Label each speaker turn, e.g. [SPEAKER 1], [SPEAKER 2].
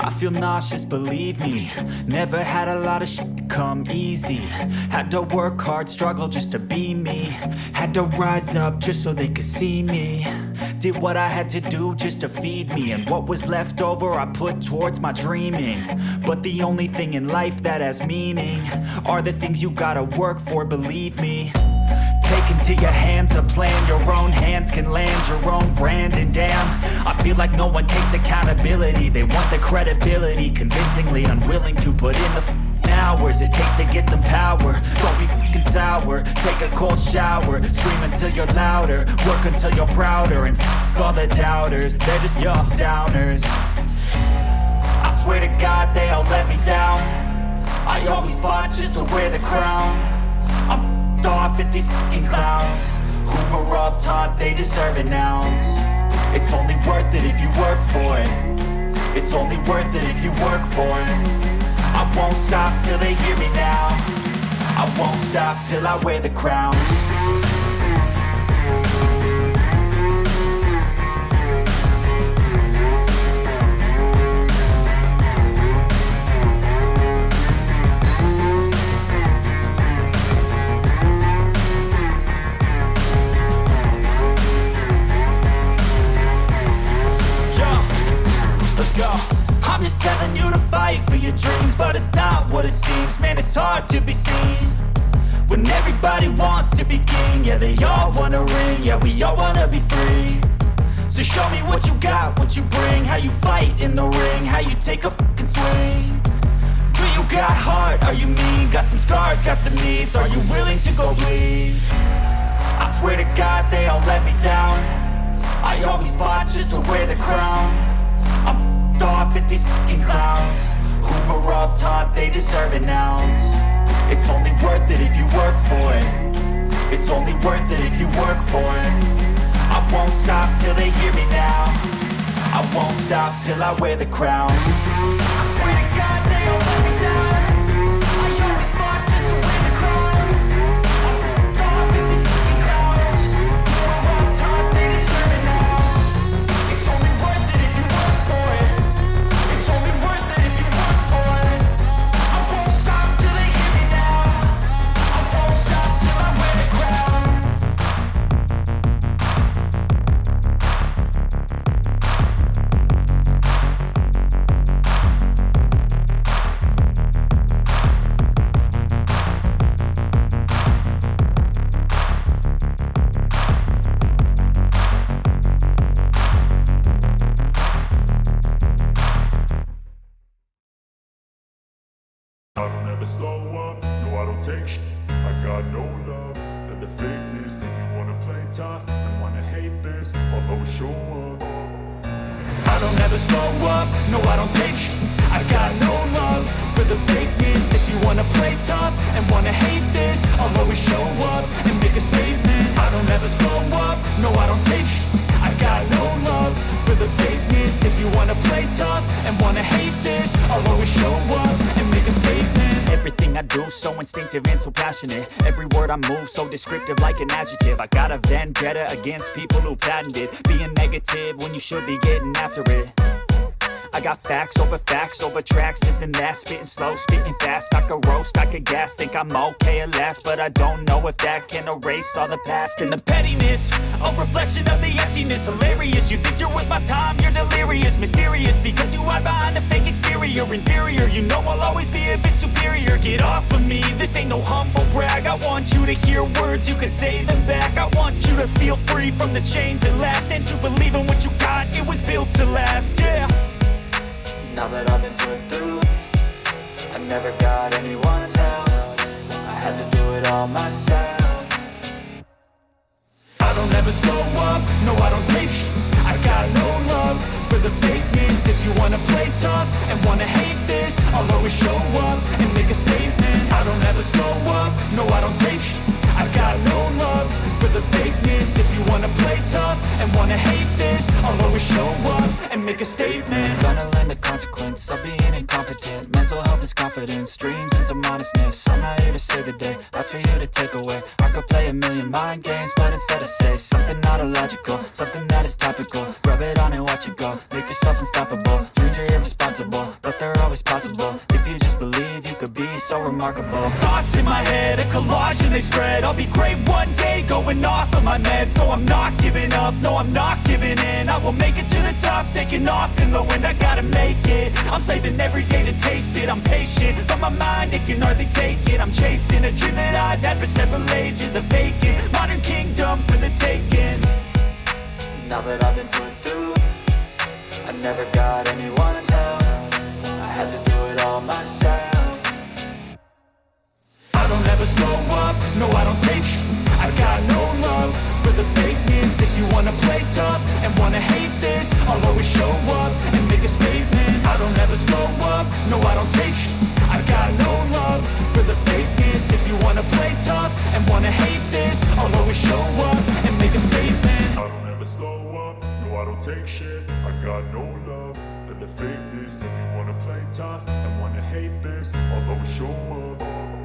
[SPEAKER 1] I feel nauseous, believe me. Never had a lot of shit come easy. Had to work hard, struggle just to be me. Had to rise up just so they could see me. Did what I had to do just to feed me. And what was left over I put towards my dreaming. But the only thing in life that has meaning are the things you gotta work for, believe me. Take into your hands a plan. Your own hands can land your own brand. And damn, I feel like no one takes accountability. They want the credibility, convincingly unwilling to put in the hours it takes to get some power. Don't be f***ing sour. Take a cold shower. Scream until you're louder. Work until you're prouder. And f*** all the doubters, they're just your downers. I swear to God they all let me down. I always fought just to wear the crown. I'm off at these fucking clowns who were all taught they deserve an ounce. It's only worth it if you work for it. It's only worth it if you work for it. I won't stop till they hear me now. I won't stop till I wear the crown. I'm just telling you to fight for your dreams, but it's not what it seems. Man, it's hard to be seen when everybody wants to be king. Yeah, they all wanna ring, yeah, we all wanna be free. So show me what you got, what you bring, how you fight in the ring, how you take a fucking swing. Do you got heart, are you mean? Got some scars, got some needs, are you willing to go bleed? I swear to God they all let me down. I always fought just to wear the crown. I'm off at these fucking clowns who were all taught they deserve an ounce. It's only worth it if you work for it. It's only worth it if you work for it. I won't stop till they hear me now. I won't stop till I wear the crown. I swear to God they all let me down. I always fought just to wear the crown. I'm off at these fucking clowns who were all taught they deserve an ounce. It's only worth it if you work for it. It's only worth it if you work for it. I won't stop till they hear me now. I won't stop till I wear the crown.
[SPEAKER 2] I don't ever slow up, no I don't take shit. I got no love for the fakeness. If you wanna play tough and wanna hate this, I'll always show up.
[SPEAKER 1] I don't ever slow up, no I don't take shit. I got no love for the fakeness. If you wanna play tough and wanna hate this, I'll always show up and make a statement. I don't ever slow up, no I don't take shit. I got no love for the fakeness. If you wanna play tough and wanna hate this, I'll always show up and make a statement. Everything I do so instinctive and so passionate. Every word I move so descriptive like an adjective. I got a vendetta against people who patented being negative when you should be getting after it. I got facts over tracks, this and that. Spitting slow, spitting fast. I could roast, I could gas. Think I'm okay at last, but I don't know if that can erase all the past. And the pettiness, a reflection of the emptiness. Hilarious, you think you're with my time, you're delirious. Mysterious, because you hide behind a fake exterior. Inferior, you know I'll always be a bit superior. Get off of me, this ain't no humble brag. I want you to hear words, you can say them back. I want you to feel free from the chains that last, and to believe in what you got, it was built to last, yeah. Now that I've been put through, I never got anyone's help. I had to do it all myself. I don't ever slow up, no I don't take shit. I got no love for the fakeness. If you wanna play tough and wanna hate this, I'll always show up and make a statement. I don't ever slow up, no I don't take shit. I got no love for the fakeness. If you wanna play tough and wanna hate this, I'll always show up and make a statement. Gonna learn the consequence of being incompetent. Mental health is confidence, dreams and some honestness. I'm not here to save the day, that's for you to take away. I could play a million mind games, but instead I say something not illogical, something that is topical. Rub it on and watch it go, make yourself unstoppable. Dreams are irresponsible, always possible. If you just believe, you could be so remarkable. Thoughts in my head, a collage and they spread. I'll be great one day, going off of my meds. No, I'm not giving up, no, I'm not giving in. I will make it to the top, taking off in the wind. I gotta make it, I'm saving every day to taste it. I'm patient, but my mind, it can hardly take it. I'm chasing a dream that I've had for several ages. A vacant, modern kingdom for the taking. Now that I've been put through, I never got anyone's help. I had to do it all myself. I don't ever slow up, no I don't take sh**. I got no love for the fakeness. If you wanna play tough and wanna hate this, I'll always show up and make a statement. I don't ever slow up, no I don't take sh**. I got no love for the fakeness. If you wanna play tough and wanna hate this, I'll always show up and make a statement.
[SPEAKER 2] I don't ever slow up, no I don't take shit. I got no love for the fakeness. If you wanna play tough and wanna hate this, I'll always show up.